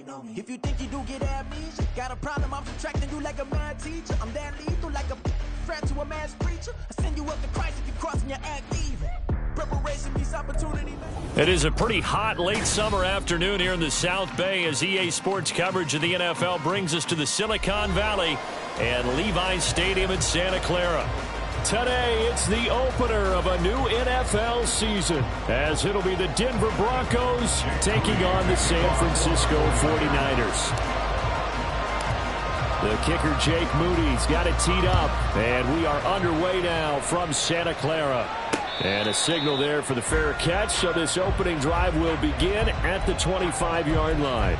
If you think you do get amnesia, got a problem, I'm subtracting you like a mad teacher. I'm that lethal like a threat to a mass preacher. I send you up to Christ if you're crossing your act even. Preparation meets opportunity. It is a pretty hot late summer afternoon here in the South Bay as EA Sports coverage of the NFL brings us to the Silicon Valley and Levi's Stadium in Santa Clara. Today, it's the opener of a new NFL season, as it'll be the Denver Broncos taking on the San Francisco 49ers. The kicker, Jake Moody's got it teed up, and we are underway now from Santa Clara. And a signal there for the fair catch, so this opening drive will begin at the 25-yard line.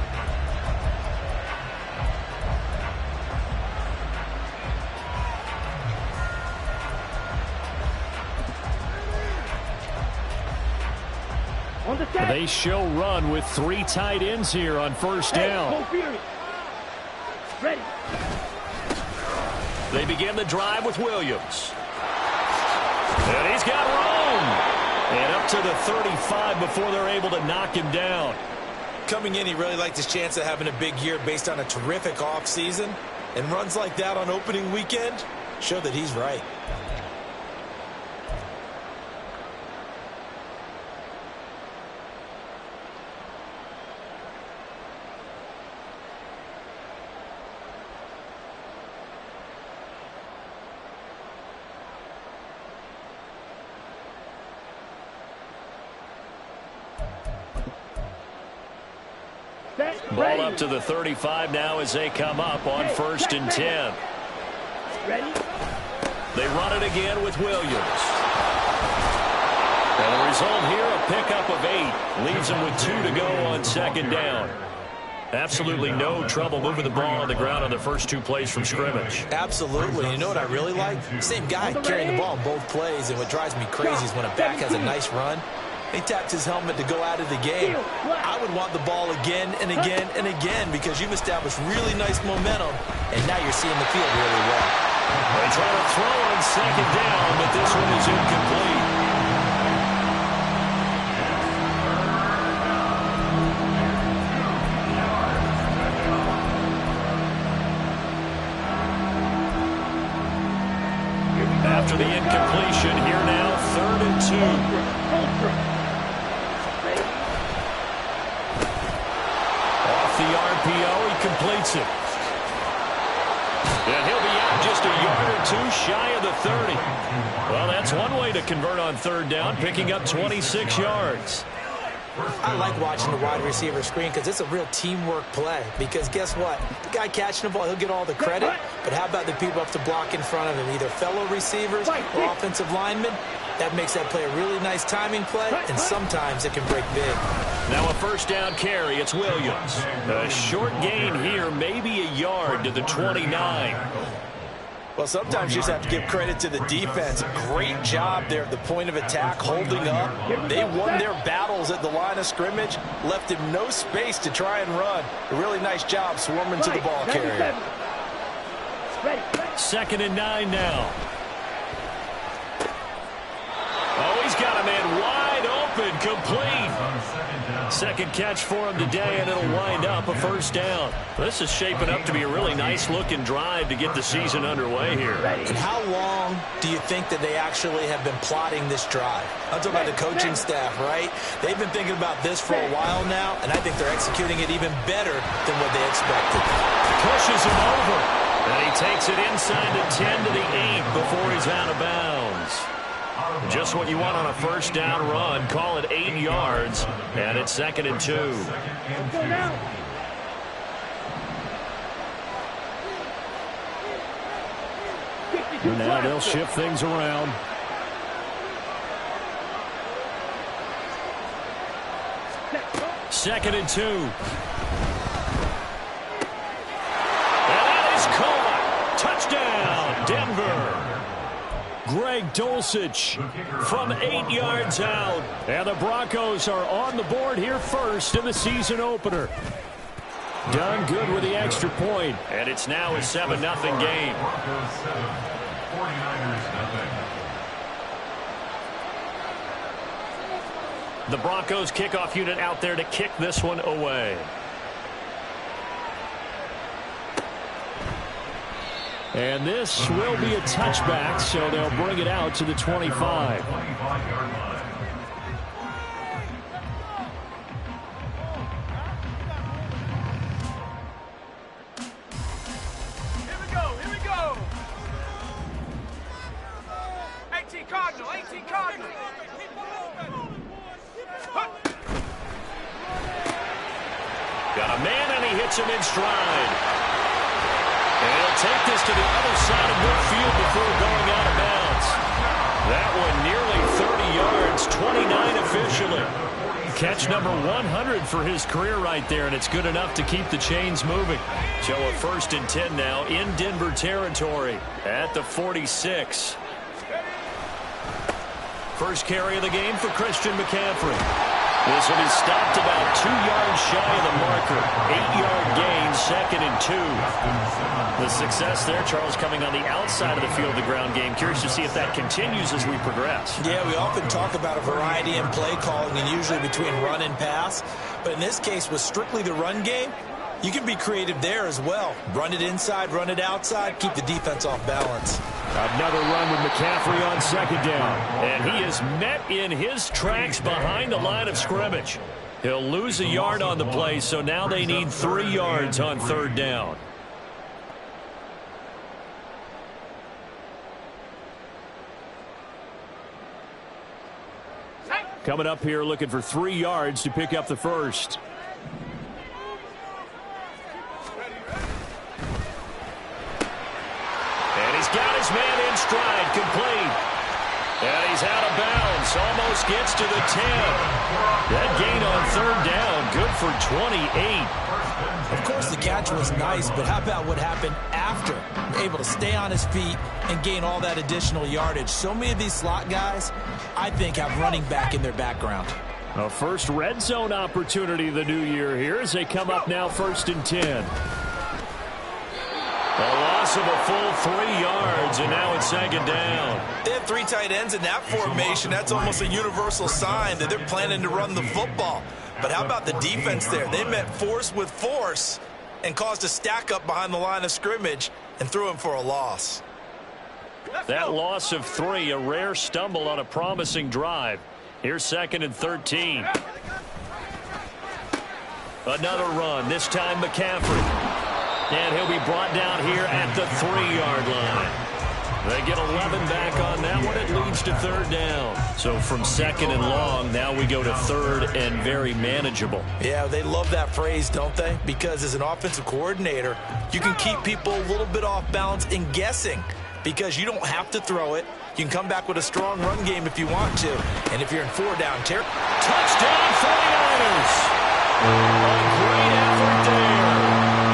They show run with 3 tight ends here on first down. Ready. They begin the drive with Williams. And he's got room. And up to the 35 before they're able to knock him down. Coming in, he really liked his chance of having a big year based on a terrific offseason. And runs like that on opening weekend show that he's right. Ball up to the 35 now as they come up on first and 10. Ready? They run it again with Williams. And the result here, a pickup of 8. Leaves them with 2 to go on second down. Absolutely no trouble moving the ball on the ground on the first 2 plays from scrimmage. Absolutely. You know what I really like? Same guy carrying the ball in both plays, and what drives me crazy is when a back has a nice run, he tapped his helmet to go out of the game. I would want the ball again and again and again because you've established really nice momentum, and now you're seeing the field really well. They try to throw on second down, but this one is incomplete. After the incompletion, here now, 3rd and 2. Off the RPO, he completes it. And he'll be out just a yard or 2 shy of the 30. Well, that's one way to convert on 3rd down, picking up 26 yards. I like watching the wide receiver screen because it's a real teamwork play. Because guess what? The guy catching the ball, he'll get all the credit. But how about the people up to block in front of him? Either fellow receivers or offensive linemen. That makes that play a really nice timing play, and sometimes it can break big. Now a first down carry. It's Williams. A short gain here, maybe a yard to the 29. Well, sometimes you just have to give credit to the defense. Great job there at the point of attack, holding up. They won their battles at the line of scrimmage, left him no space to try and run. A really nice job swarming to the ball carrier. 2nd and 9 now. Oh, he's got a man wide open, complete. Second catch for him today, and it'll wind up a first down. This is shaping up to be a really nice-looking drive to get the season underway here. And how long do you think that they actually have been plotting this drive? I'm talking about the coaching staff, right? They've been thinking about this for a while now, and I think they're executing it even better than what they expected. Pushes him over, and he takes it inside the 10 to the 8 before he's out of bounds. Just what you want on a first down run. Call it 8 yards, and it's 2nd and 2. Now they'll shift things around. Second and 2. And that is caught. Touchdown, Denver. Greg Dulcich from 8 yards out. And the Broncos are on the board here first in the season opener. Done good with the extra point. And it's now a 7-0 game. The Broncos kickoff unit out there to kick this one away. And this will be a touchback, so they'll bring it out to the 25. Got a man, and he hits him in stride. And he'll take this to the other side of midfield before going out of bounds. That one nearly 30 yards, 29 officially. Catch number 100 for his career right there, and it's good enough to keep the chains moving. So a 1st and 10 now in Denver territory at the 46. First carry of the game for Christian McCaffrey. This will be stopped about 2 yards shy of the marker. 8-yard gain, 2nd and 2. The success there, Charles, coming on the outside of the field of the ground game. Curious to see if that continues as we progress. Yeah, we often talk about a variety in play calling and usually between run and pass. But in this case, with strictly the run game, you can be creative there as well. Run it inside, run it outside, keep the defense off balance. Another run with McCaffrey on 2nd down. And he is met in his tracks behind the line of scrimmage. He'll lose a yard on the play, so now they need 3 yards on 3rd down. Coming up here looking for 3 yards to pick up the first. Got his man in stride, complete. And he's out of bounds, almost gets to the 10. That gain on 3rd down, good for 28. Of course, the catch was nice, but how about what happened after? Able to stay on his feet and gain all that additional yardage. So many of these slot guys, I think, have running back in their background. A first red zone opportunity the new year here as they come up now 1st and 10. A loss of a full 3 yards, and now it's 2nd down. They have 3 tight ends in that formation. That's almost a universal sign that they're planning to run the football. But how about the defense there? They met force with force and caused a stack up behind the line of scrimmage and threw him for a loss. That loss of 3, a rare stumble on a promising drive. Here's 2nd and 13. Another run, this time McCaffrey. And he'll be brought down here at the 3-yard line. They get 11 back on that one. It leads to 3rd down. So from 2nd and long, now we go to 3rd and very manageable. Yeah, they love that phrase, don't they? Because as an offensive coordinator, you can keep people a little bit off balance and guessing because you don't have to throw it. You can come back with a strong run game if you want to. And if you're in 4-down territory. Touchdown 49ers! A great effort there.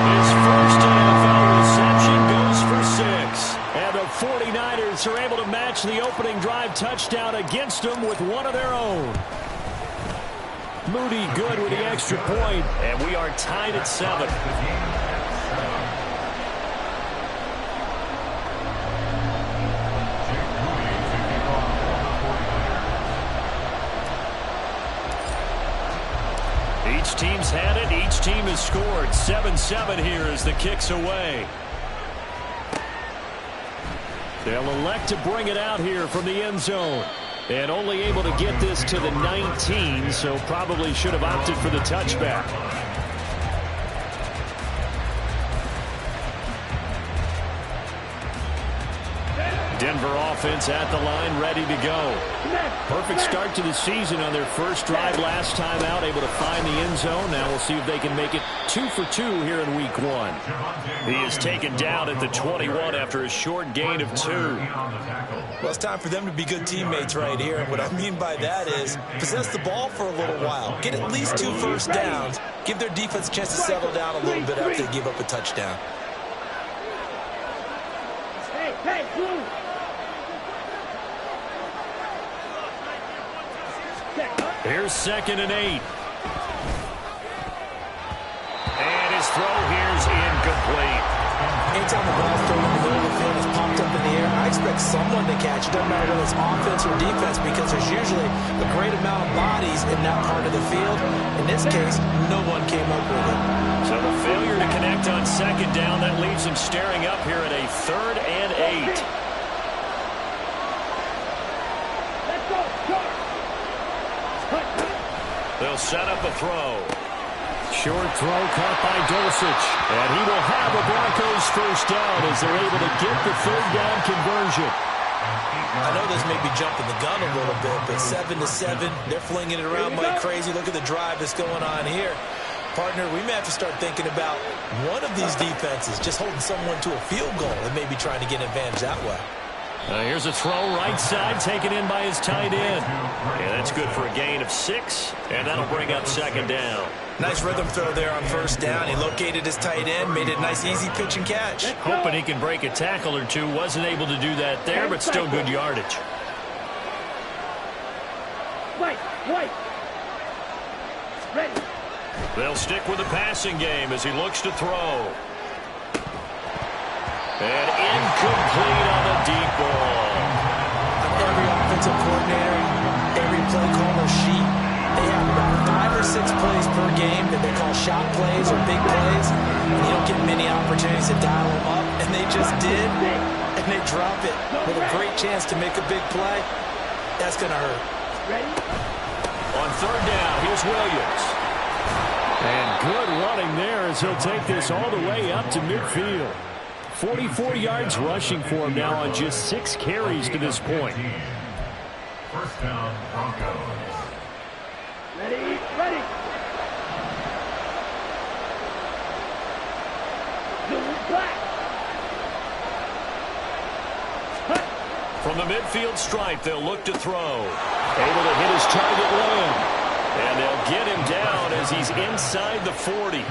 His first NFL reception goes for 6. And the 49ers are able to match the opening drive touchdown against them with one of their own. Moody good with the extra point, and we are tied at 7. Each team's had it. Each team has scored. 7-7 here as the kick's away. They'll elect to bring it out here from the end zone. And only able to get this to the 19, so probably should have opted for the touchback. Denver offense at the line, ready to go. Perfect start to the season on their first drive last time out, able to find the end zone. Now we'll see if they can make it 2 for 2 here in week 1. He is taken down at the 21 after a short gain of 2. Well, it's time for them to be good teammates right here. And what I mean by that is possess the ball for a little while. Get at least 2 first downs. Give their defense a chance to settle down a little bit after they give up a touchdown. Hey, move. Here's 2nd and 8. And his throw here's incomplete. Anytime the ball's thrown in the middle of the field, it's popped up in the air, I expect someone to catch it. Doesn't matter whether it's offense or defense because there's usually a great amount of bodies in that part of the field. In this case, no one came up with it. So the failure to connect on 2nd second down. That leaves them staring up here at a 3rd and 8. Let's go. They'll set up a throw. Short throw caught by Dulcich. And he will have a Broncos first down as they're able to get the 3rd down conversion. I know this may be jumping the gun a little bit, but 7-7, they're flinging it around like crazy. Look at the drive that's going on here. Partner, we may have to start thinking about one of these defenses just holding someone to a field goal and maybe trying to get an advantage that way. Here's a throw right side taken in by his tight end. And that's good for a gain of 6, and that'll bring up 2nd down. Nice rhythm throw there on 1st down. He located his tight end, made it a nice easy pitch and catch. Hoping he can break a tackle or two. Wasn't able to do that there, but still good yardage. White. Ready. They'll stick with the passing game as he looks to throw. And incomplete on the deep ball. Every offensive coordinator, every play caller sheet, they have about 5 or 6 plays per game that they call shot plays or big plays. And you don't get many opportunities to dial them up, and they just did. And they drop it with a great chance to make a big play. That's going to hurt. Ready? On 3rd down, here's Williams. And good running there as he'll take this all the way up to midfield. 44 yards rushing for him now on just 6 carries to this point. First down, Broncos. Ready. Black. From the midfield stripe, they'll look to throw. Able to hit his target Lamb. And they'll get him down as he's inside the 40.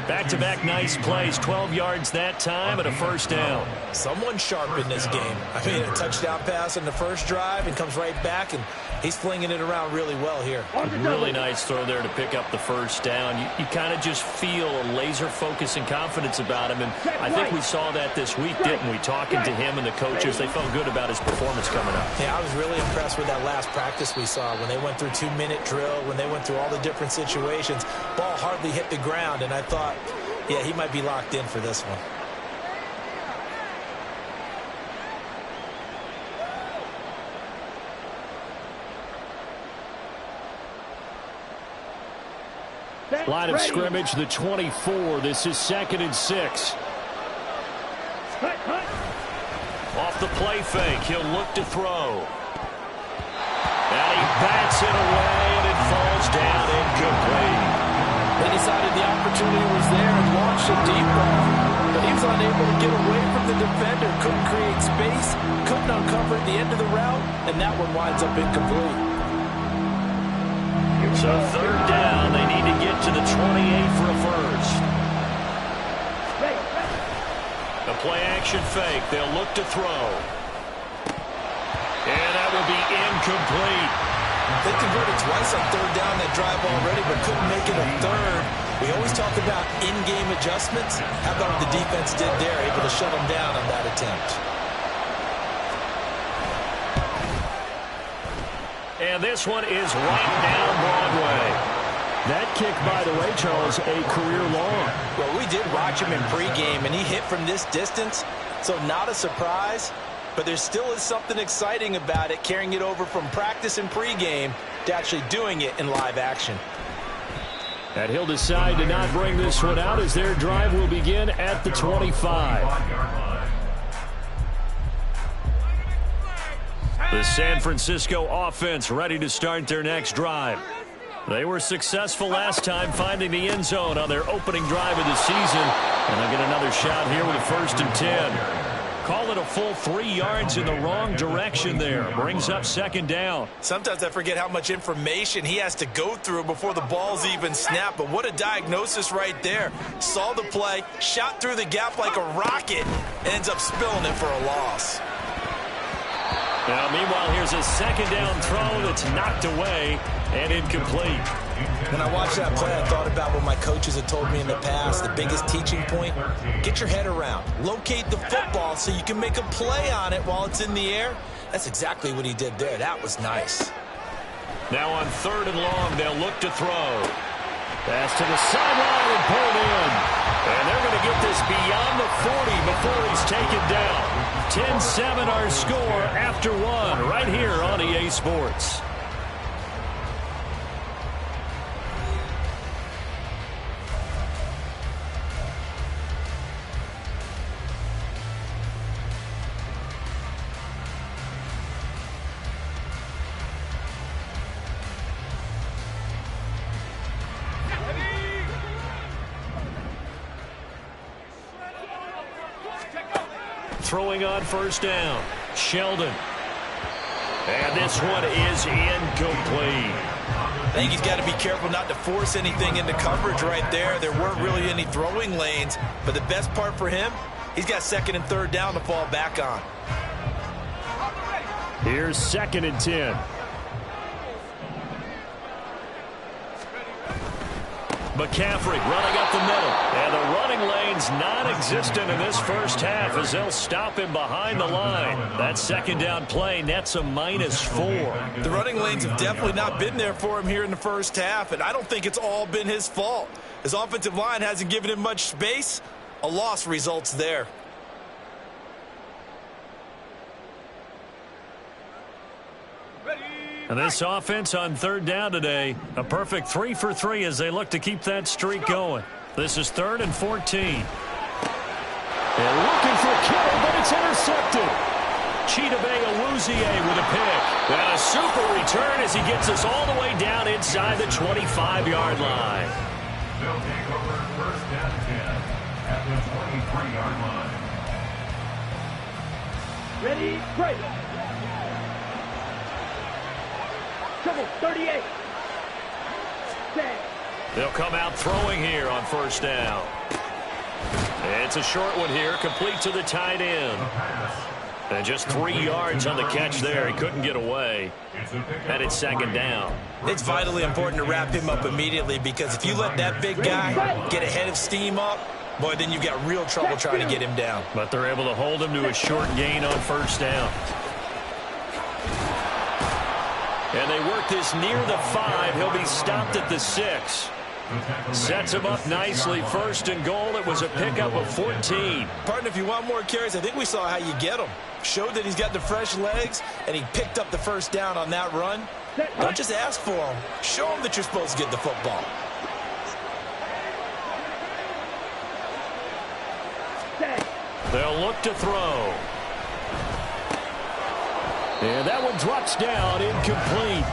Back-to-back nice plays, 12 yards that time and a 1st down. Someone sharp in this game. I mean, a touchdown pass in the first drive and comes right back, and he's flinging it around really well here. Really nice throw there to pick up the 1st down. You kind of just feel a laser focus and confidence about him, and I think we saw that this week, didn't we? Talking to him and the coaches, they felt good about his performance coming up. Yeah, I was really impressed with that last practice we saw when they went through 2-minute drill, when they went through all the different situations. Ball hardly hit the ground, and I thought, yeah, he might be locked in for this one. Line of scrimmage, the 24. This is 2nd and 6. Off the play fake, he'll look to throw. And he bats it away, and it falls down incomplete. They decided the opportunity was there and launched a deep ball. But he was unable to get away from the defender. Couldn't create space. Couldn't uncover at the end of the route. And that one winds up incomplete. So 3rd down. They need to get to the 28 for a 1st. A play-action fake. They'll look to throw. And that will be incomplete. They converted twice on 3rd down that drive already, but couldn't make it a 3rd. We always talk about in-game adjustments. How about what the defense did there, able to shut them down on that attempt? And this one is right down Broadway. That kick, by the way, Charles, a career long. Well, we did watch him in pregame, and he hit from this distance, so not a surprise. But there still is something exciting about it, carrying it over from practice and pregame to actually doing it in live action. And he'll decide to not bring this one out as their drive will begin at the 25. The San Francisco offense ready to start their next drive. They were successful last time finding the end zone on their opening drive of the season. And they'll get another shot here with a 1st and 10. Call it a full 3 yards in the wrong direction there. Brings up 2nd down. Sometimes I forget how much information he has to go through before the ball's even snapped. But what a diagnosis right there. Saw the play, shot through the gap like a rocket, and ends up spilling it for a loss. Now, meanwhile, here's a 2nd down throw that's knocked away and incomplete. When I watched that play, I thought about what my coaches had told me in the past. The biggest teaching point, get your head around. Locate the football so you can make a play on it while it's in the air. That's exactly what he did there. That was nice. Now on 3rd and long, they'll look to throw. Pass to the sideline and pulled in. And they're going to get this beyond 10-7 our score after one right here on EA Sports. Throwing on first down, Sheldon. And this one is incomplete. I think he's got to be careful not to force anything into coverage right there. There weren't really any throwing lanes, but the best part for him, he's got second and third down to fall back on. Here's 2nd and 10. McCaffrey running up the middle. And the running lane's non-existent in this first half as they'll stop him behind the line. That second down play nets a -4. The running lanes have definitely not been there for him here in the first half, and I don't think it's all been his fault. His offensive line hasn't given him much space. A loss results there. And this offense on third down today, a perfect 3 for 3 as they look to keep that streak going. This is 3rd and 14. They're looking for Kittle, but it's intercepted. Chidobe Awuzie with a pick. And a super return as he gets us all the way down inside the 25-yard line. They'll take over 1st and 10 at the 23-yard line. Ready, break. Trouble, 38. Set. They'll come out throwing here on first down. It's a short one here, complete to the tight end. And just 3 yards on the catch there. He couldn't get away. And it's 2nd down. It's vitally important to wrap him up immediately, because if you let that big guy get a head of steam up, boy, then you've got real trouble trying to get him down. But they're able to hold him to a short gain on first down. And they work this near the 5. He'll be stopped at the 6. Sets him up nicely. 1st and goal. It was a pickup of 14. Partner, if you want more carries, I think we saw how you get him. Showed that he's got the fresh legs, and he picked up the first down on that run. Don't just ask for him. Show him that you're supposed to get the football. They'll look to throw. And that one drops down, incomplete.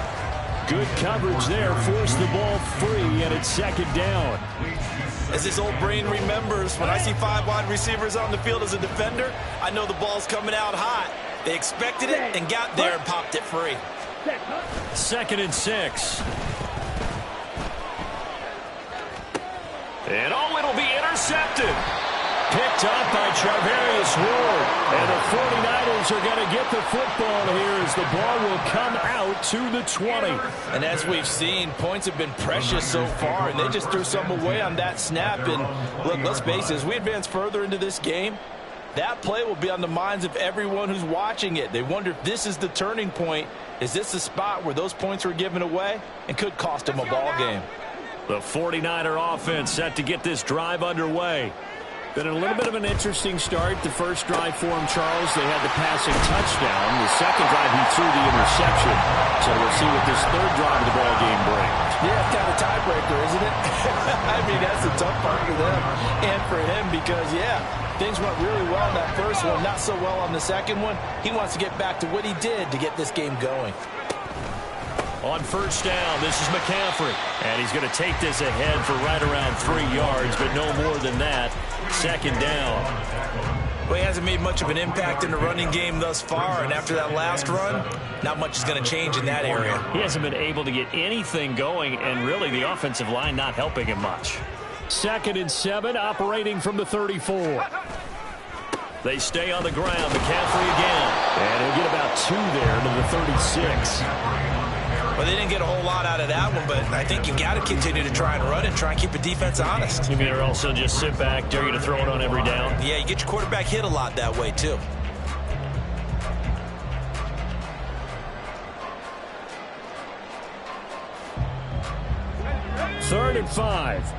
Good coverage there, forced the ball free, and it's 2nd down. As his old brain remembers, when I see 5 wide receivers on the field as a defender, I know the ball's coming out hot. They expected it and got there and popped it free. 2nd and 6. And it'll be intercepted. Picked up by Charvarius Ward. And the 49ers are going to get the football here as the ball will come out to the 20. And as we've seen, points have been precious so far, and they just threw some away on that snap. And look, let's face it, as we advance further into this game, that play will be on the minds of everyone who's watching it. They wonder if this is the turning point. Is this the spot where those points were given away and could cost them a ball game? The 49er offense set to get this drive underway. Been a little bit of an interesting start. The first drive for him, Charles, they had the passing touchdown. The second drive, he threw the interception. So we'll see what this third drive of the ball game brings. Yeah, it's kind of a tiebreaker, isn't it? I mean, that's the tough part for them and for him because, yeah, things went really well in that first one, not so well on the second one. He wants to get back to what he did to get this game going. On first down, this is McCaffrey. And he's going to take this ahead for right around 3 yards, but no more than that. 2nd down. Well, he hasn't made much of an impact in the running game thus far, and after that last run, not much is going to change in that area. He hasn't been able to get anything going, and really the offensive line not helping him much. 2nd and 7, operating from the 34. They stay on the ground. McCaffrey again. And he'll get about 2 there to the 36. Well, they didn't get a whole lot out of that one, but I think you've got to continue to try and run and try and keep the defense honest. You mean they're also just sit back, dare you to throw it on every down? Yeah, you get your quarterback hit a lot that way, too. Third and 5.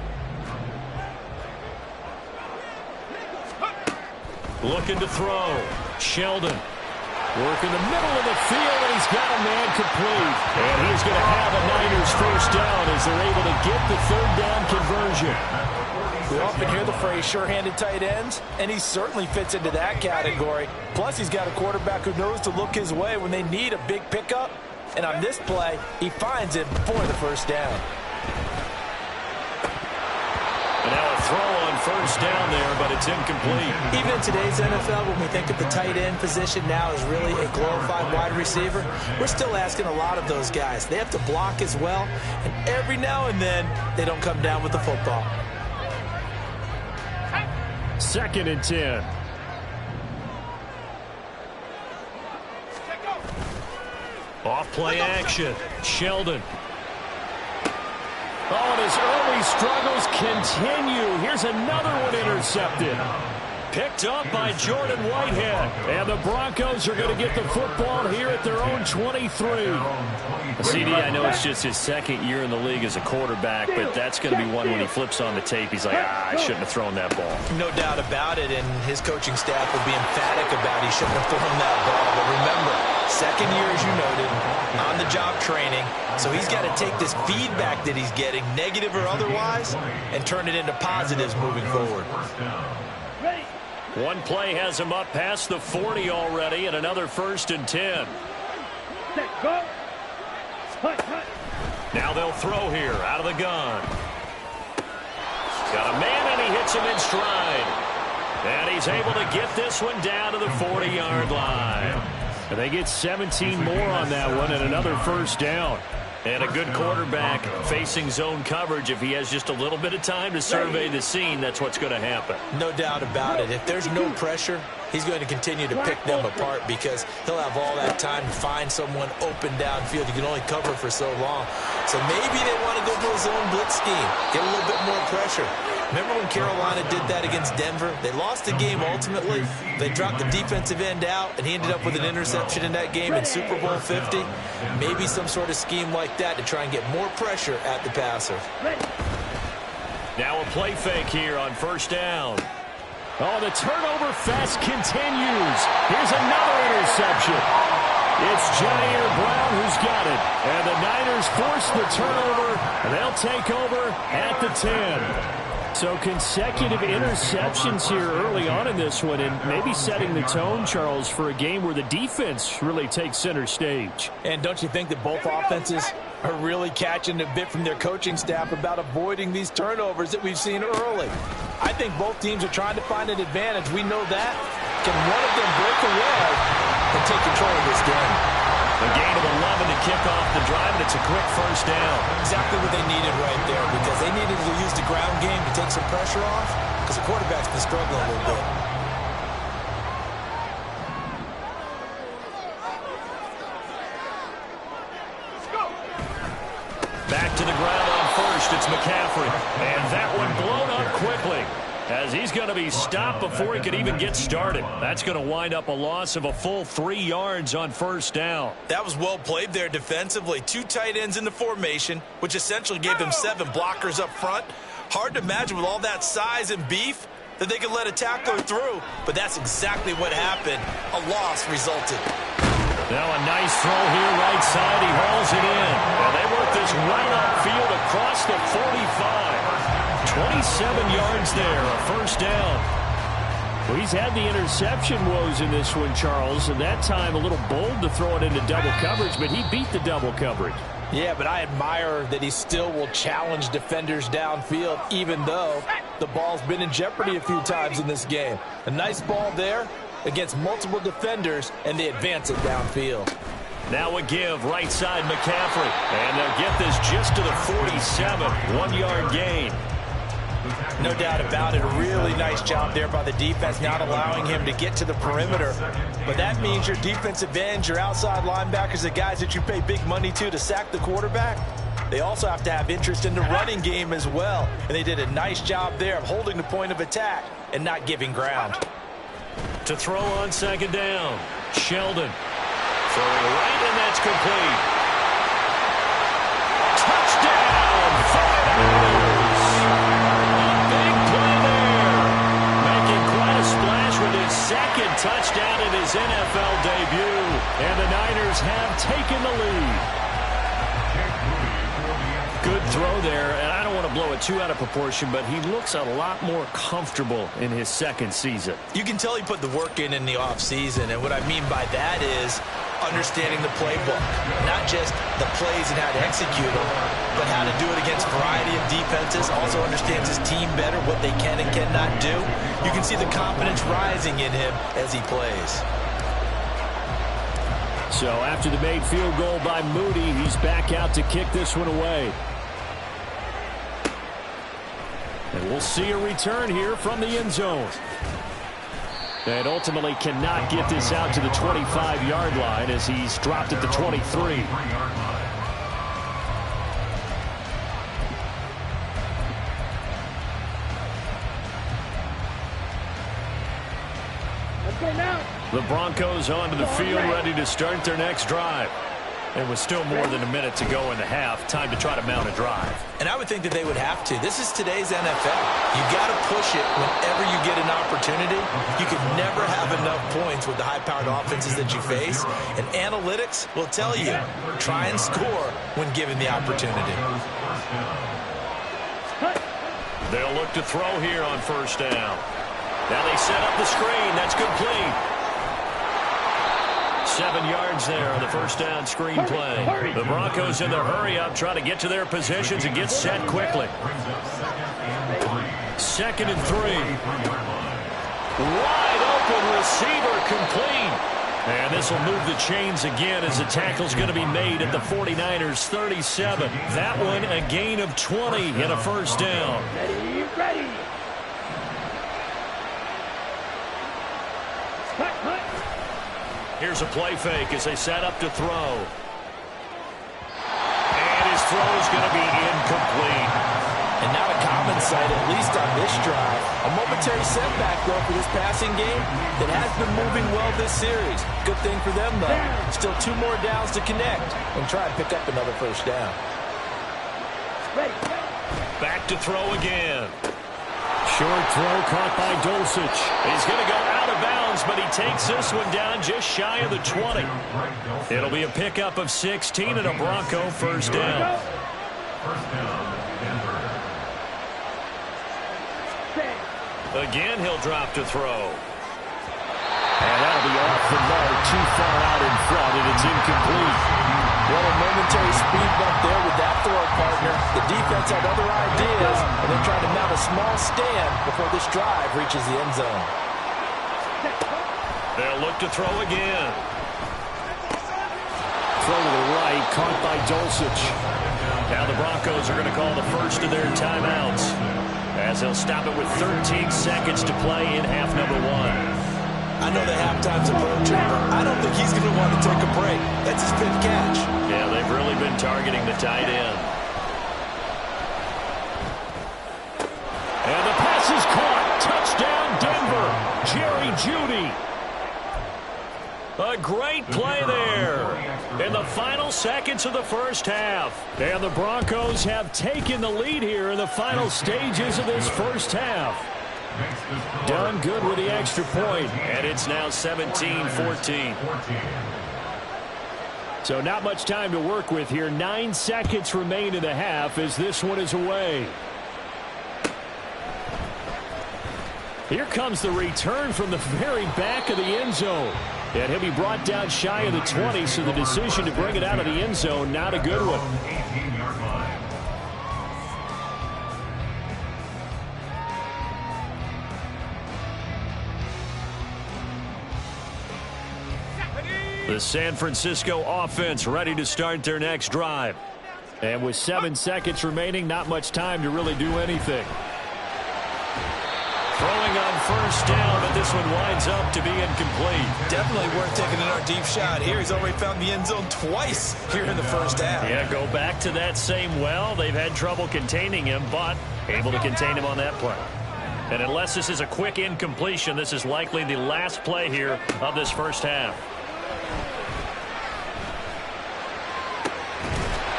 Looking to throw. Sheldon. Working the middle of the field, and he's got a man complete. And he's going to have a Niners first down as they're able to get the third down conversion. We often hear the phrase sure-handed tight ends, and he certainly fits into that category. Plus, he's got a quarterback who knows to look his way when they need a big pickup. And on this play, he finds it for the first down. And now a throw on first down there, but it's incomplete. Even in today's NFL, when we think of the tight end position now as really a glorified wide receiver, we're still asking a lot of those guys. They have to block as well, and every now and then, they don't come down with the football. 2nd and 10. Off play action. Sheldon. Oh, and his early struggles continue. Here's another one intercepted. Picked up by Jordan Whitehead. And the Broncos are going to get the football here at their own 23. CD, I know it's just his second year in the league as a quarterback, but that's going to be one when he flips on the tape. He's like, I shouldn't have thrown that ball. No doubt about it, and his coaching staff will be emphatic about he shouldn't have thrown that ball. But remember, second year, as you noted, on-the-job training. So he's got to take this feedback that he's getting, negative or otherwise, and turn it into positives moving forward. One play has him up past the 40 already, and another 1st and 10. Now they'll throw here out of the gun. Got a man, and he hits him in stride. And he's able to get this one down to the 40-yard line. And they get 17 more on that one and another first down. And a good quarterback facing zone coverage. If he has just a little bit of time to survey the scene, that's what's going to happen. No doubt about it. If there's no pressure, he's going to continue to pick them apart because he'll have all that time to find someone open downfield. You can only cover for so long. So maybe they want to go to a zone blitz scheme, get a little bit more pressure. Remember when Carolina did that against Denver? They lost the game ultimately. They dropped the defensive end out, and he ended up with an interception in that game in Super Bowl 50. Maybe some sort of scheme like that to try and get more pressure at the passer. Now a play fake here on first down. Oh, the turnover fest continues. Here's another interception. It's Jair Brown who's got it. And the Niners force the turnover, and they'll take over at the 10. So consecutive interceptions here early on in this one, and maybe setting the tone, Charles, for a game where the defense really takes center stage. And don't you think that both offenses are really catching a bit from their coaching staff about avoiding these turnovers that we've seen early? I think both teams are trying to find an advantage. We know that. Can one of them break away and take control of this game? A gain of 11 to kick off the drive, and it's a quick first down. Exactly what they needed right there, because they needed to use the ground game to take some pressure off, because the quarterback's been struggling a little bit. Back to the ground on first. It's McCaffrey. And that one blown up quickly, as he's going to be stopped before he could even get started. That's going to wind up a loss of a full 3 yards on first down. That was well played there defensively. 2 tight ends in the formation, which essentially gave them 7 blockers up front. Hard to imagine with all that size and beef that they could let a tackler through, but that's exactly what happened. A loss resulted. Now a nice throw here right side. He hauls it in. And they work this right upfield across the 45. 27 yards there, a first down. Well, he's had the interception woes in this one, Charles, and that time a little bold to throw it into double coverage, but he beat the double coverage. Yeah, but I admire that he still will challenge defenders downfield, even though the ball's been in jeopardy a few times in this game. A nice ball there against multiple defenders, and they advance it downfield. Now a give, right side McCaffrey, and they'll get this just to the 47, 1-yard gain. No doubt about it. A really nice job there by the defense, not allowing him to get to the perimeter. But that means your defensive ends, your outside linebackers, the guys that you pay big money to sack the quarterback, they also have to have interest in the running game as well. And they did a nice job there of holding the point of attack and not giving ground. To throw on second down, Sheldon. Throwing right, and that's complete. Touchdown, 49ers. A big play there. Making quite a splash with his touchdown in his NFL debut. And the Niners have taken the lead. Good throw there, and I don't want to blow it too out of proportion, but he looks a lot more comfortable in his second season. You can tell he put the work in the offseason, and what I mean by that is understanding the playbook. Not just the plays and how to execute them, but how to do it against a variety of defenses. Also understands his team better, what they can and cannot do. You can see the confidence rising in him as he plays. So after the made field goal by Moody, he's back out to kick this one away. And we'll see a return here from the end zone. And ultimately cannot get this out to the 25-yard line as he's dropped at the 23. The Broncos onto the field, ready to start their next drive. And with still more than a minute to go in the half, time to try to mount a drive. And I would think that they would have to. This is today's NFL. You got to push it whenever you get an opportunity. You can never have enough points with the high-powered offenses that you face. And analytics will tell you, try and score when given the opportunity. They'll look to throw here on first down. Now they set up the screen. That's complete. 7 yards there on the first down screen play. The Broncos in the hurry-up try to get to their positions and get set quickly. 2nd and 3. Wide open receiver complete. And this will move the chains again as the tackle's going to be made at the 49ers 37. That one a gain of 20 and a first down. Ready. Here's a play fake as they set up to throw. And his throw is going to be incomplete. And not a common sight, at least on this drive. A momentary setback, though, for this passing game that has been moving well this series. Good thing for them, though. Still 2 more downs to connect and try and pick up another first down. Back to throw again. Short throw caught by Dulcich. He's going to go out of bounds, but he takes this one down just shy of the 20. It'll be a pickup of 16 and a Bronco first down. Again, he'll drop to throw. And that'll be off the mark, too far out in front, and it's incomplete. Well, a momentary speed bump there with that throw partner. The defense had other ideas, and they're trying to mount a small stand before this drive reaches the end zone. They'll look to throw again. Throw to the right, caught by Dulcich. Now the Broncos are going to call the first of their timeouts as they'll stop it with 13 seconds to play in half number 1. I know the halftime's approaching, but I don't think he's going to want to take a break. That's his fifth catch. Yeah, they've really been targeting the tight end. And the pass is caught. Touchdown, Denver. Jerry Jeudy. A great play there in the final seconds of the first half. And the Broncos have taken the lead here in the final stages of this first half. Done good with the extra point, and it's now 17-14. So not much time to work with here. 9 seconds remain in the half as this one is away. Here comes the return from the very back of the end zone. And he'll be brought down shy of the 20, so the decision to bring it out of the end zone, not a good one. The San Francisco offense ready to start their next drive. And with 7 seconds remaining, not much time to really do anything. Throwing on first down, but this one winds up to be incomplete. Definitely worth taking another deep shot here. He's already found the end zone twice here in the first half. Yeah, go back to that same well. They've had trouble containing him, but able to contain him on that play. And unless this is a quick incompletion, this is likely the last play here of this first half.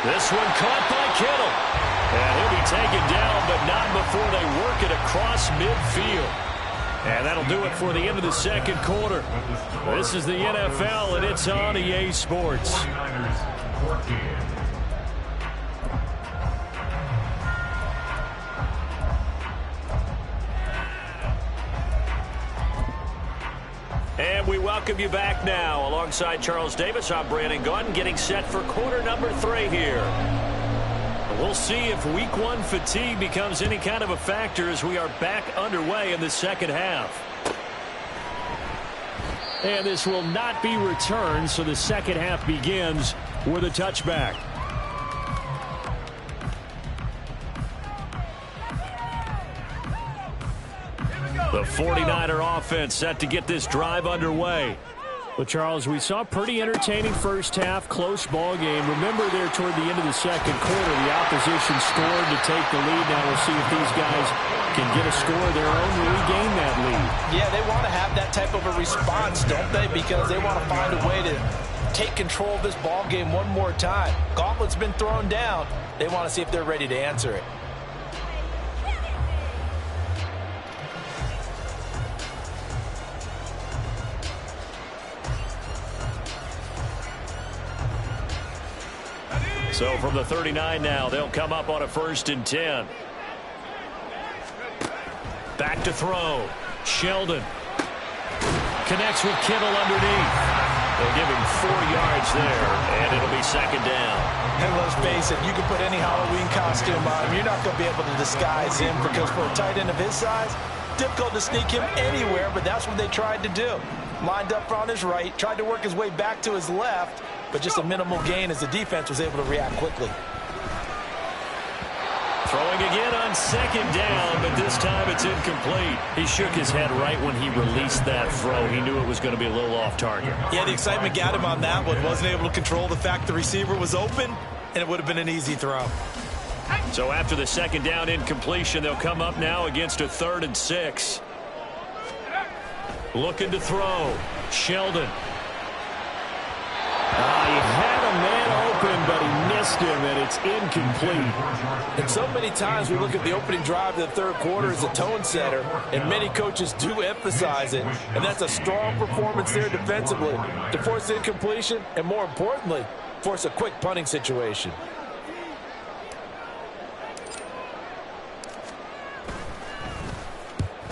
This one caught by Kittle. And he'll be taken down, but not before they work it across midfield. And that'll do it for the end of the second quarter. This is the NFL, and it's on EA Sports. 49ers 14. And we welcome you back now. Alongside Charles Davis, I'm Brandon Gaudin, getting set for quarter number 3 here. We'll see if week 1 fatigue becomes any kind of a factor as we are back underway in the second half. And this will not be returned, so the second half begins with a touchback. The 49er offense set to get this drive underway. Well, Charles, we saw a pretty entertaining first half, close ball game. Remember there toward the end of the second quarter, the opposition scored to take the lead. Now we'll see if these guys can get a score of their own to regain that lead. Yeah, they want to have that type of a response, don't they? Because they want to find a way to take control of this ball game one more time. Gauntlet's been thrown down. They want to see if they're ready to answer it. So from the 39 now, they'll come up on a 1st and 10. Back to throw. Sheldon connects with Kittle underneath. They'll give him 4 yards there, and it'll be 2nd down. And let's face it, you can put any Halloween costume on him. You're not going to be able to disguise him because for a tight end of his size, difficult to sneak him anywhere, but that's what they tried to do. Lined up on his right, tried to work his way back to his left, but just a minimal gain as the defense was able to react quickly. Throwing again on 2nd down, but this time it's incomplete. He shook his head right when he released that throw. He knew it was going to be a little off target. Yeah, the excitement got him on that one. Wasn't able to control the fact the receiver was open, and it would have been an easy throw. So after the 2nd down incompletion, they'll come up now against a 3rd and 6. Looking to throw. Sheldon. He had a man open, but he missed him, and it's incomplete. And so many times we look at the opening drive of the 3rd quarter as a tone setter, and many coaches do emphasize it, and that's a strong performance there defensively to force incompletion and, more importantly, force a quick punting situation.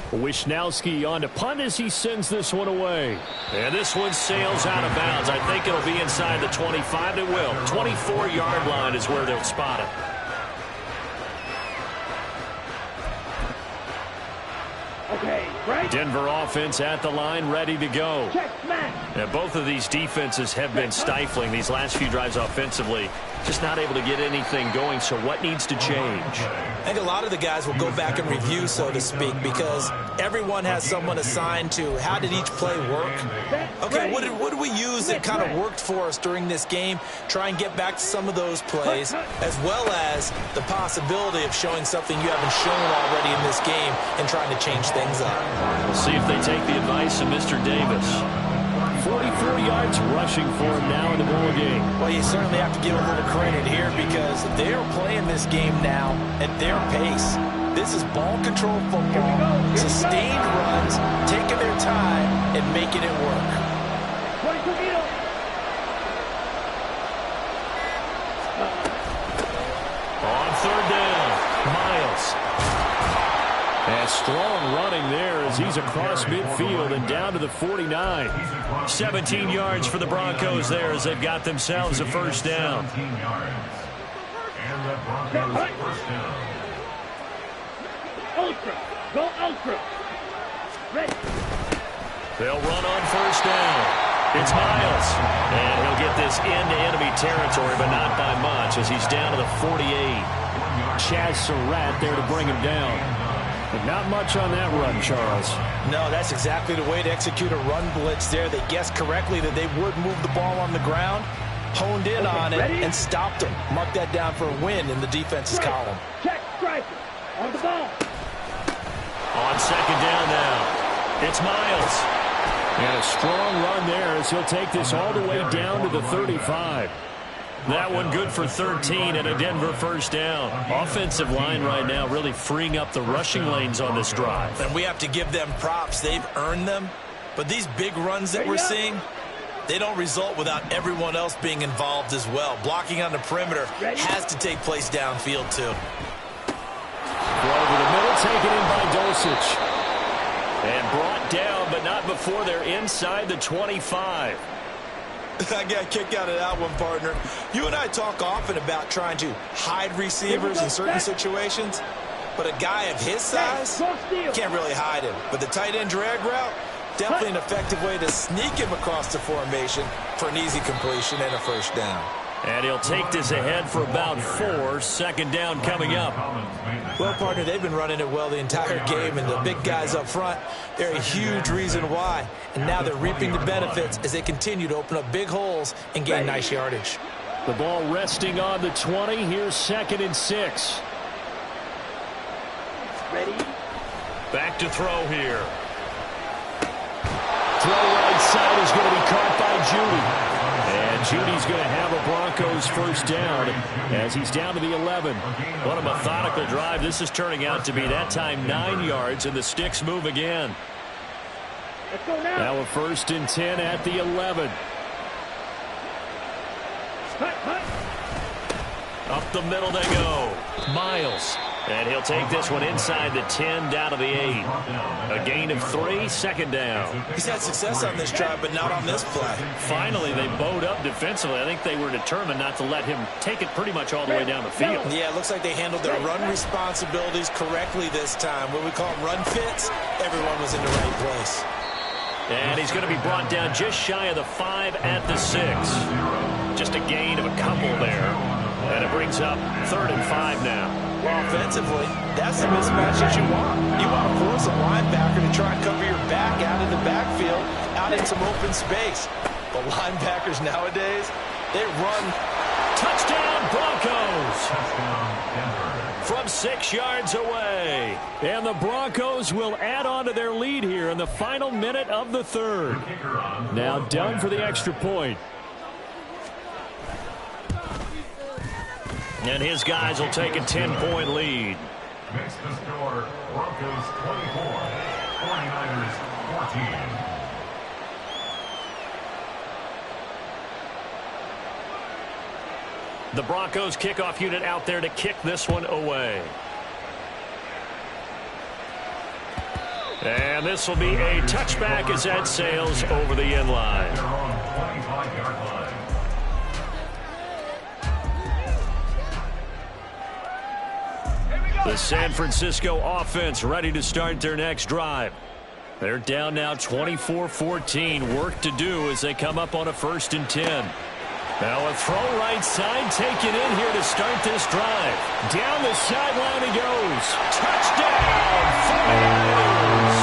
Wishnowski on to punt as he sends this one away. And this one sails out of bounds. I think it'll be inside the 25. It will. 24-yard line is where they'll spot it. Okay, right. Denver offense at the line, ready to go. Check, smash. Now, both of these defenses have been stifling these last few drives offensively. Just not able to get anything going, so what needs to change? I think a lot of the guys will go back and review, so to speak, because everyone has someone assigned to how did each play work. Okay, what did we use that kind of worked for us during this game? Try and get back to some of those plays, as well as the possibility of showing something you haven't shown already in this game and trying to change things up. We'll see if they take the advice of Mr. Davis. 44 yards rushing for him now in the ball game. Well, you certainly have to give a little credit here because they're playing this game now at their pace. This is ball control football, sustained runs, taking their time and making it work. On 3rd down, Miles. And strong running there as he's across midfield and down to the 49. 17 yards for the Broncos there as they've got themselves a 1st down. 17 yards. And the Broncos 1st down. Ultra. Go ultra. Ready. They'll run on 1st down. It's Miles. And he'll get this into enemy territory, but not by much as he's down to the 48. Chaz Surratt there to bring him down. But not much on that run, Charles. No, that's exactly the way to execute a run blitz there. They guessed correctly that they would move the ball on the ground, honed in on it, and stopped them. Mark that down for a win in the defense's column. Check, striker. On the ball. On 2nd down now, it's Miles. And a strong run there as he'll take this all the way down to the 35. That one good for 13 and a Denver first down. Offensive line right now really freeing up the rushing lanes on this drive. And we have to give them props. They've earned them. But these big runs that we're seeing, they don't result without everyone else being involved as well. Blocking on the perimeter has to take place downfield too. Over the middle, taken in by Dulcich. And brought down, but not before they're inside the 25. I got a kick out of that one, partner. You and I talk often about trying to hide receivers in certain situations, but a guy of his size can't really hide him. But the tight end drag route, definitely an effective way to sneak him across the formation for an easy completion and a first down. And he'll take this ahead for about 4. Second down coming up. Well, partner, they've been running it well the entire game, and the big guys up front, they're a huge reason why. And now they're reaping the benefits as they continue to open up big holes and gain nice yardage. The ball resting on the 20. Here's 2nd and 6. Ready? Back to throw here. Throw right side is going to be caught by Judy. And Judy's going to have a Broncos first down as he's down to the 11. What a methodical drive this is turning out to be. That time 9 yards, and the sticks move again. Let's go now. Now a 1st and 10 at the 11. Up the middle they go. Miles. And he'll take this one inside the 10 down to the 8. A gain of 3, second down. He's had success on this drive, but not on this play. Finally, they bowed up defensively. I think they were determined not to let him take it pretty much all the way down the field. Yeah, it looks like they handled their run responsibilities correctly this time. What we call them run fits, everyone was in the right place. And he's going to be brought down just shy of the 5 at the 6. Just a gain of a couple there. And it brings up 3rd and 5 now. Well, offensively, that's the mismatch that you want. You want to force a linebacker to try and cover your back out in the backfield, out in some open space. But linebackers nowadays, they run. Touchdown, Broncos! From 6 yards away. And the Broncos will add on to their lead here in the final minute of the 3rd. Now done for the extra point. And his guys will take a 10-point lead. Makes the score Broncos 24, 49ers 14. The Broncos kickoff unit out there to kick this one away. And this will be a touchback as that sails over the end line. They're on the 25-yard line. The San Francisco offense ready to start their next drive. They're down now 24-14. Work to do as they come up on a 1st and 10. Now a throw right side taken in here to start this drive. Down the sideline he goes. Touchdown! 49ers!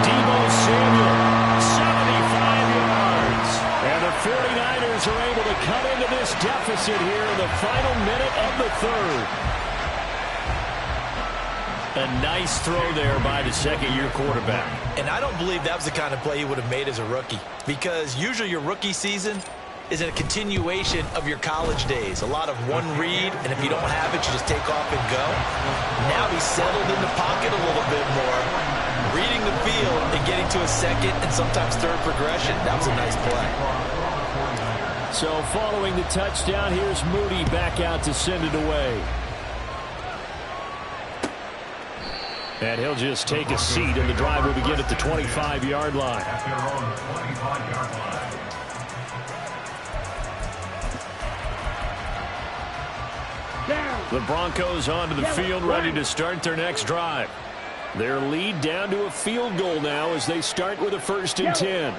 Deebo Samuel, 75 yards. And the 49ers are able to cut into this deficit here in the final minute of the 3rd. A nice throw there by the second-year quarterback. And I don't believe that was the kind of play he would have made as a rookie, because usually your rookie season is a continuation of your college days. A lot of one read, and if you don't have it, you just take off and go. Now he's settled in the pocket a little bit more, reading the field and getting to a second and sometimes third progression. That was a nice play. So following the touchdown, here's Moody back out to send it away. And he'll just take a seat, and the drive will begin at the 25-yard line. At their own 25-yard line. The Broncos onto the field, ready to start their next drive. Their lead down to a field goal now as they start with a 1st and 10.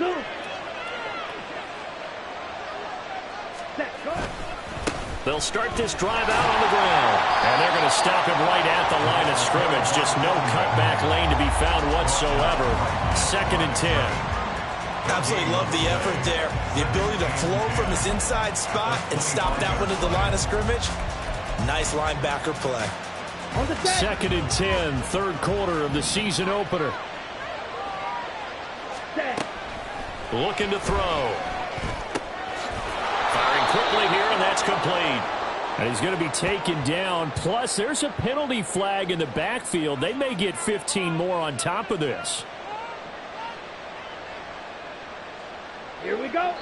They'll start this drive out on the ground. And they're going to stop him right at the line of scrimmage. Just no cutback lane to be found whatsoever. 2nd and 10. Absolutely love the effort there. The ability to flow from his inside spot and stop that one at the line of scrimmage. Nice linebacker play. 2nd and 10, 3rd quarter of the season opener. Looking to throw. Firing quickly here, and that That's complete. And he's going to be taken down. Plus, there's a penalty flag in the backfield. They may get 15 more on top of this. Here we go.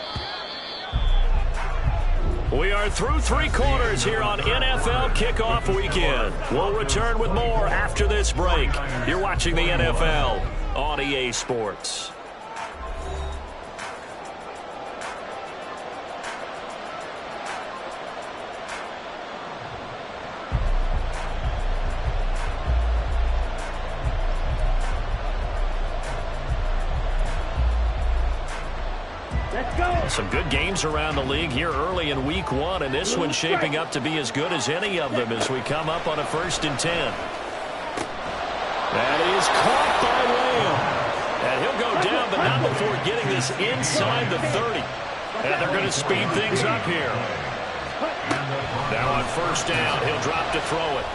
We are through 3 quarters here on NFL Kickoff Weekend. We'll return with more after this break. You're watching the NFL on EA Sports. Let's go. Some good games around the league here early in week 1, and this one's shaping up to be as good as any of them as we come up on a 1st and 10. That is caught by Lamb. And he'll go down, but not before getting this inside the 30. And they're going to speed things up here. Now on 1st down, he'll drop to throw it.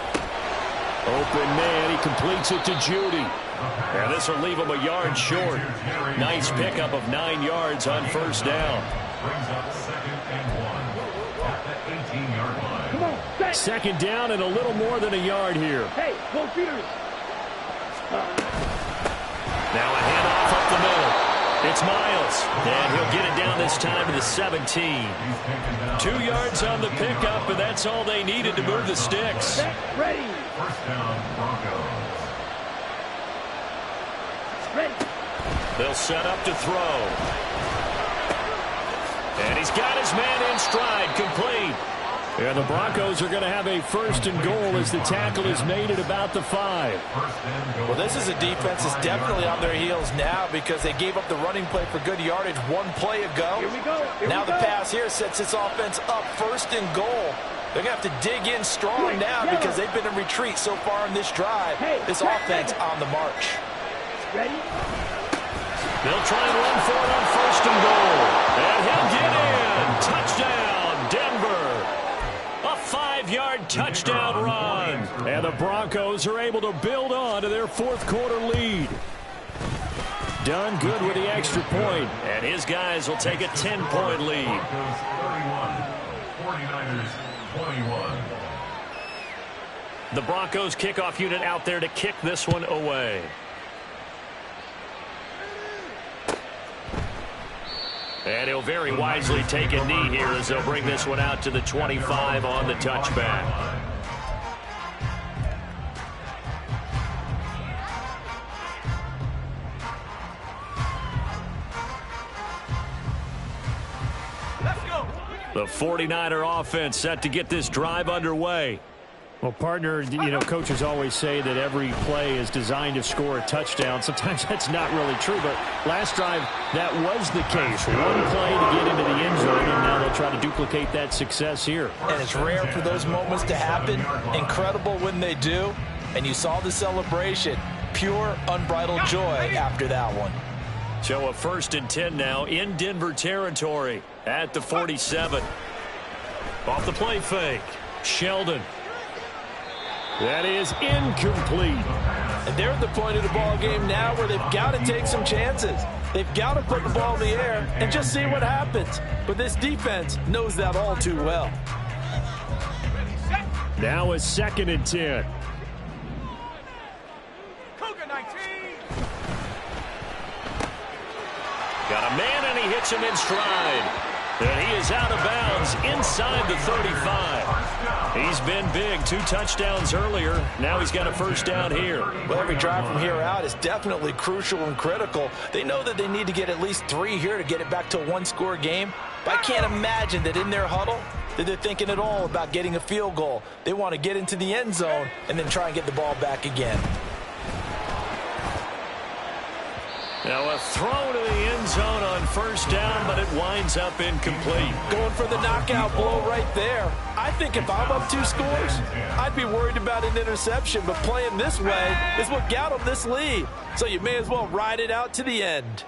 Open man, he completes it to Judy. And this will leave him a yard short. Nice pickup of 9 yards on 1st down. Brings up 2nd and 1 at the 18-yard line. Come on, set. 2nd down and a little more than a yard here. Hey, go feeders. Now a handoff up the middle. It's Miles. And he'll get it down this time to the 17. 2 yards on the pickup, and that's all they needed to move the sticks. Set, ready. 1st down, Broncos. Ready. They'll set up to throw. And he's got his man in stride, complete. And the Broncos are going to have a 1st and goal as the tackle is made at about the 5. Well, this is a defense that's definitely on their heels now because they gave up the running play for good yardage 1 play ago. Here we go. Now the pass here sets this offense up 1st and goal. They're going to have to dig in strong now because they've been in retreat so far in this drive. This offense on the march. Ready. They'll try and run for it on 1st and goal. And he'll get in. Touchdown, Denver. A 5-yard touchdown run. And the Broncos are able to build on to their 4th quarter lead. Done good with the extra point. And his guys will take a 10-point lead. Broncos 31, 49ers 21. The Broncos kickoff unit out there to kick this one away. And he'll very wisely take a knee here as they'll bring this one out to the 25 on the touchback. Let's go. The 49er offense set to get this drive underway. Well, partner, you know, coaches always say that every play is designed to score a touchdown. Sometimes that's not really true, but last drive, that was the case. 1 play to get into the end zone, and now they'll try to duplicate that success here. And it's rare for those moments to happen. Incredible when they do. And you saw the celebration. Pure, unbridled joy after that one. So a 1st and 10 now in Denver territory at the 47. Off the play fake. Sheldon. That is incomplete. And they're at the point of the ball game now where they've got to take some chances. They've got to put the ball in the air and just see what happens. But this defense knows that all too well. Now a 2nd and 10. Cougar 19. Got a man, and he hits him in stride. And he is out of bounds inside the 35. He's been big. 2 touchdowns earlier. Now he's got a 1st down here. Well, every drive from here out is definitely crucial and critical. They know that they need to get at least 3 here to get it back to a 1-score game. But I can't imagine that in their huddle that they're thinking at all about getting a field goal. They want to get into the end zone and then try and get the ball back again. Now a throw to the end zone on 1st down, but it winds up incomplete. Going for the knockout blow right there. I think if I'm up 2 scores, I'd be worried about an interception, but playing this way is what got them this lead. So you may as well ride it out to the end.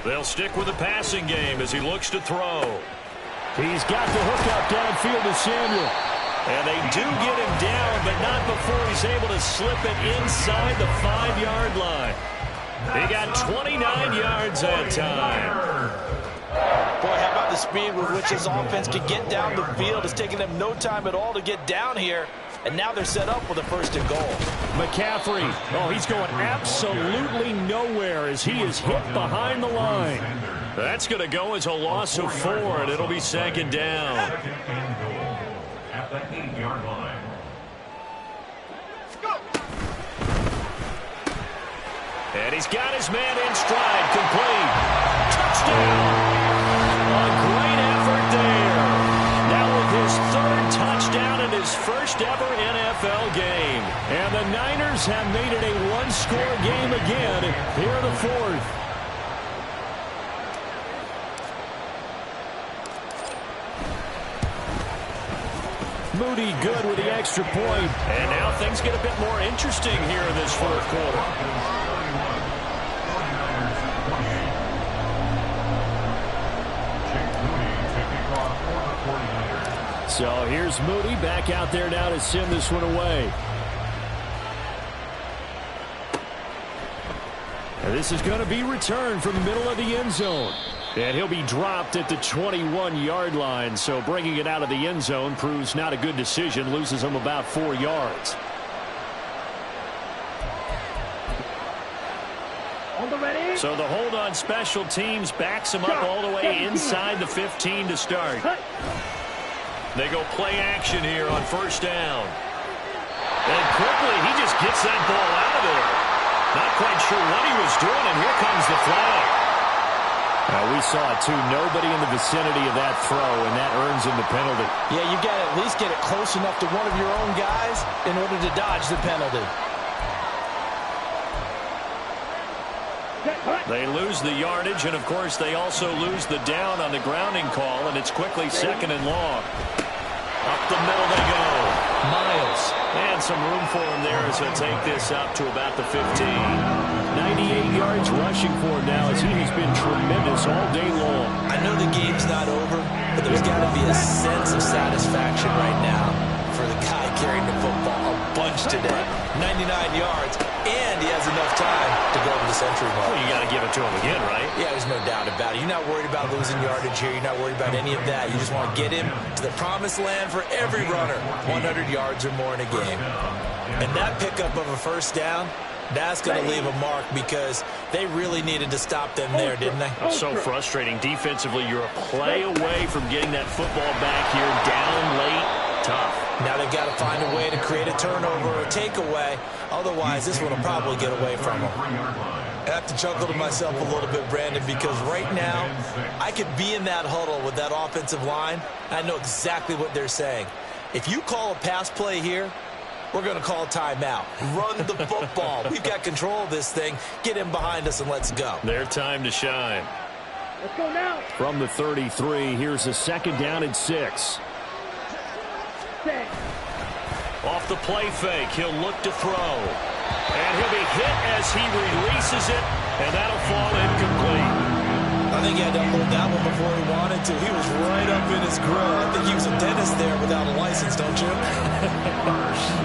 They'll stick with the passing game as he looks to throw. He's got the hook up downfield to Samuel. And they do get him down, but not before he's able to slip it inside the 5-yard line. He got 29 yards that time. Boy, how about the speed with which this offense can get down the field? It's taking them no time at all to get down here. And now they're set up with a 1st and goal. McCaffrey, oh, he's going absolutely nowhere as he is hit behind the line. That's going to go as a loss of 4, and it'll be 2nd down. Second and goal at the 8-yard line. And he's got his man in stride, complete. Touchdown! A great effort there. Now with his 3rd touchdown in his 1st ever NFL game. And the Niners have made it a 1-score game again here in the 4th. Moody good with the extra point. And now things get a bit more interesting here in this 4th quarter. So here's Moody back out there now to send this one away. And this is going to be returned from the middle of the end zone. And he'll be dropped at the 21-yard line. So bringing it out of the end zone proves not a good decision. Loses him about 4 yards. So the hold on special teams backs him up all the way inside the 15 to start. They go play action here on 1st down. And quickly, he just gets that ball out of there. Not quite sure what he was doing, and here comes the flag. We saw it, too. Nobody in the vicinity of that throw, and that earns him the penalty. Yeah, you got to at least get it close enough to one of your own guys in order to dodge the penalty. They lose the yardage, and, of course, they also lose the down on the grounding call, and it's quickly 2nd and long. Up the middle they go. Miles. And some room for him there as he'll take this up to about the 15. 98 yards rushing for him now as he has been tremendous all day long. I know the game's not over, but there's got to be a sense of satisfaction right now for the guy carrying the football a bunch today. 99 yards, and he has enough time to go over the century mark. Well, you got to give it to him again, right? Yeah, there's no doubt about it. You're not worried about losing yardage here. You're not worried about any of that. You just want to get him to the promised land for every runner. 100 yards or more in a game. And that pickup of a 1st down, that's going to leave a mark because they really needed to stop them there, didn't they? So frustrating. Defensively, you're a play away from getting that football back here down late. Tough. Now they've got to find a way to create a turnover or a takeaway. Otherwise, this one will probably get away from them. I have to chuckle to myself a little bit, Brandon, because right now I could be in that huddle with that offensive line. I know exactly what they're saying. If you call a pass play here, we're going to call timeout. Run the football. We've got control of this thing. Get him behind us and let's go. Their time to shine. Let's go now. From the 33, here's a 2nd down and 6. Off the play fake, he'll look to throw. And he'll be hit as he releases it, and that'll fall incomplete. I think he had to hold that one before he wanted to. He was right up in his grill. I think he was a dentist there without a license, don't you?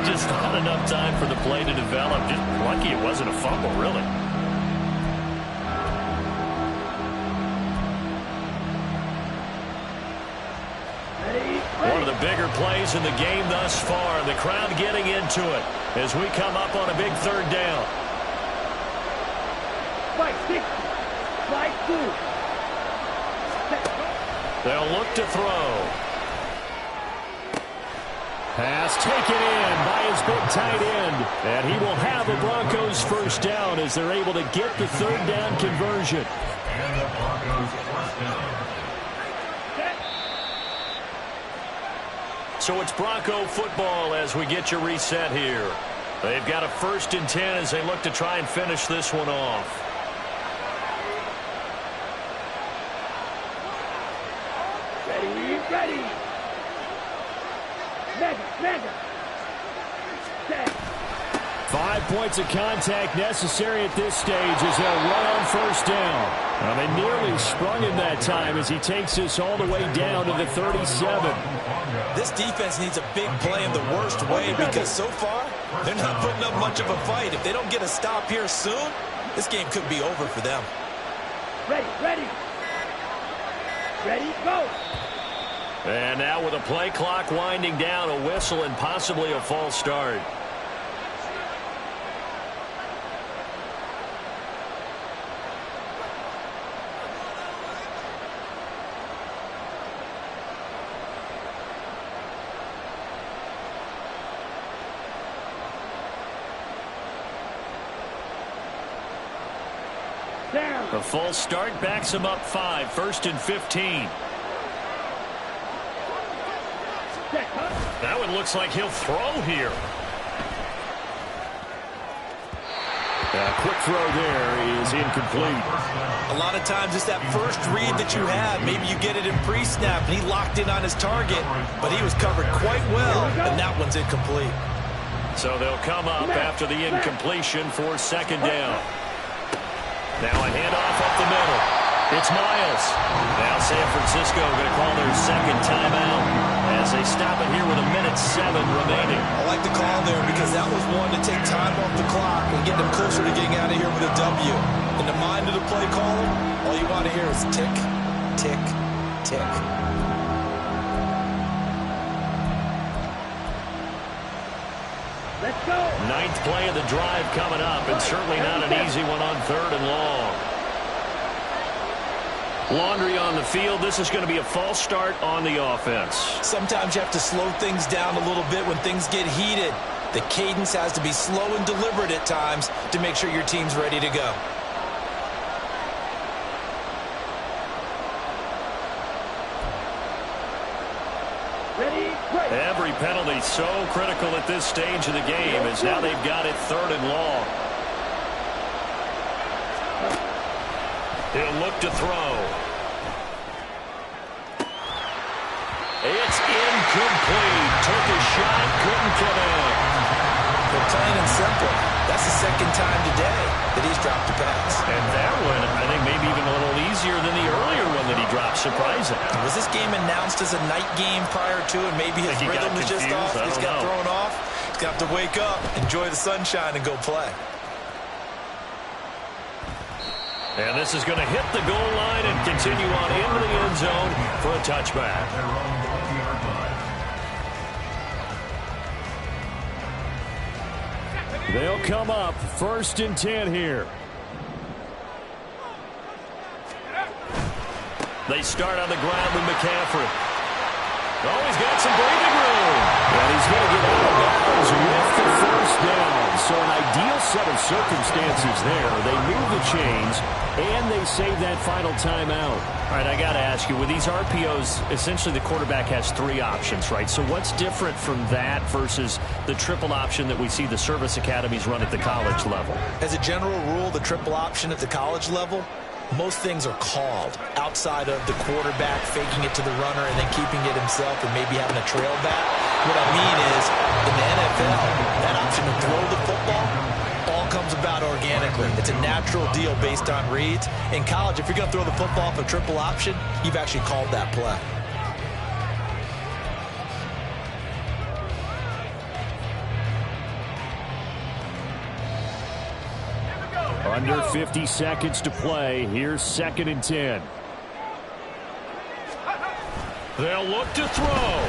Just not enough time for the play to develop. Just lucky it wasn't a fumble, really. One of the bigger plays in the game thus far. The crowd getting into it as we come up on a big 3rd down. Fight 6. Fight 2. They'll look to throw. Pass taken in by his big tight end. And he will have a Broncos 1st down as they're able to get the 3rd down conversion. And the Broncos 1st down. So it's Bronco football as we get you reset here. They've got a 1st and 10 as they look to try and finish this one off. Ready. Mandden. 5 points of contact necessary at this stage as they'll run on 1st down. Well, they nearly sprung him that time as he takes this all the way down to the 37. This defense needs a big play in the worst way because so far they're not putting up much of a fight. If they don't get a stop here soon, this game could be over for them. Ready. Ready, go. And now with a play clock winding down, a whistle and possibly a false start. A false start backs him up 5, 1st and 15. That one looks like he'll throw here. A quick throw there is incomplete. A lot of times it's that first read that you have. Maybe you get it in pre-snap, and he locked in on his target, but he was covered quite well, and that one's incomplete. So they'll come up after the incompletion for 2nd down. Now a handoff up the middle. It's Miles. Now San Francisco going to call their 2nd timeout as they stop it here with 1:07 remaining. I like the call there because that was one to take time off the clock and get them closer to getting out of here with a W. In the mind of the play caller, all you want to hear is tick, tick, tick. Let's go. 9th play of the drive coming up, and certainly not an easy one on 3rd and long. Laundry on the field. This is going to be a false start on the offense. Sometimes you have to slow things down a little bit when things get heated. The cadence has to be slow and deliberate at times to make sure your team's ready to go. Every penalty so critical at this stage of the game as now they've got it 3rd and long. He'll look to throw. It's incomplete. Took a shot, couldn't connect. But plain and simple, that's the 2nd time today that he's dropped a pass. And that one, I think maybe even a little easier than the earlier one that he dropped. Surprising. Was this game announced as a night game prior to, and maybe his rhythm was just off? He's got thrown off. He's got to wake up, enjoy the sunshine, and go play. And this is going to hit the goal line and continue on into the end zone for a touchback. They'll come up 1st and 10 here. They start on the ground with McCaffrey. Oh, he's got some breathing room. And he's going to get out of bounds with the 1st down. So an ideal set of circumstances there. They move the chains, and they save that final timeout. All right, I got to ask you, with these RPOs, essentially the quarterback has 3 options, right? So what's different from that versus the triple option that we see the service academies run at the college level? As a general rule, the triple option at the college level, most things are called outside of the quarterback faking it to the runner and then keeping it himself and maybe having a trail back. What I mean is, in the NFL, that option to throw the football all comes about organically. It's a natural deal based on reads. In college, if you're going to throw the football off a triple option, you've actually called that play. Under 50 seconds to play. Here's 2nd and 10. They'll look to throw.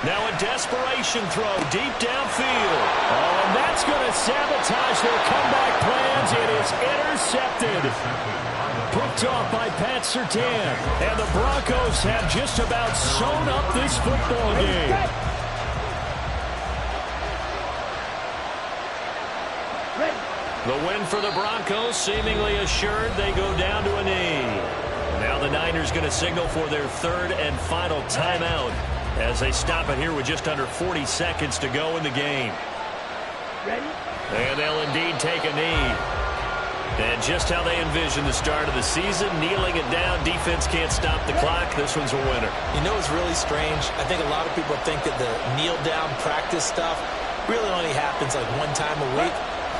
Now a desperation throw deep downfield. Oh, and that's going to sabotage their comeback plans. It is intercepted. Picked off by Pat Surtain. And the Broncos have just about sewn up this football game. The win for the Broncos seemingly assured. They go down to a knee. Now the Niners going to signal for their 3rd and final timeout as they stop it here with just under 40 seconds to go in the game. Ready? And they'll indeed take a knee. And just how they envision the start of the season, kneeling it down, defense can't stop the clock. This one's a winner. You know what's really strange? I think a lot of people think that the kneel-down practice stuff really only happens like one time a week.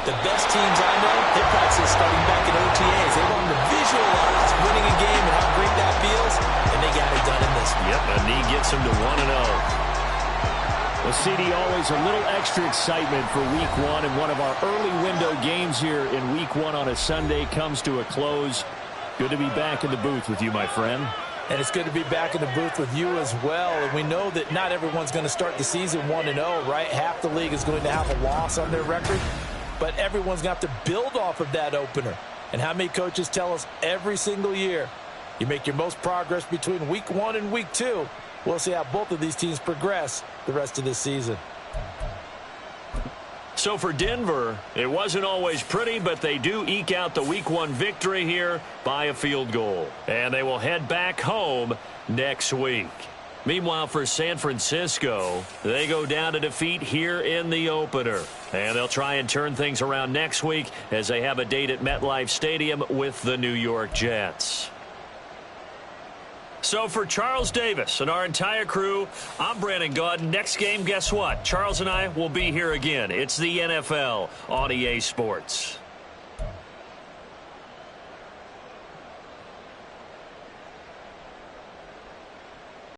The best teams I know, they practice starting back at OTAs. They want to visualize winning a game and how great that feels, and they got it done in this one. Yep, a knee gets them to 1-0. Well, CD, always a little extra excitement for Week 1, and one of our early window games here in Week 1 on a Sunday comes to a close. Good to be back in the booth with you, my friend. And it's good to be back in the booth with you as well. And we know that not everyone's going to start the season 1-0, right? Half the league is going to have a loss on their record. But everyone's going to have to build off of that opener. And how many coaches tell us every single year, you make your most progress between week 1 and week 2. We'll see how both of these teams progress the rest of this season. So for Denver, it wasn't always pretty, but they do eke out the week 1 victory here by a field goal. And they will head back home next week. Meanwhile, for San Francisco, they go down to defeat here in the opener. And they'll try and turn things around next week as they have a date at MetLife Stadium with the New York Jets. So for Charles Davis and our entire crew, I'm Brandon Gaudin. Next game, guess what? Charles and I will be here again. It's the NFL on EA Sports.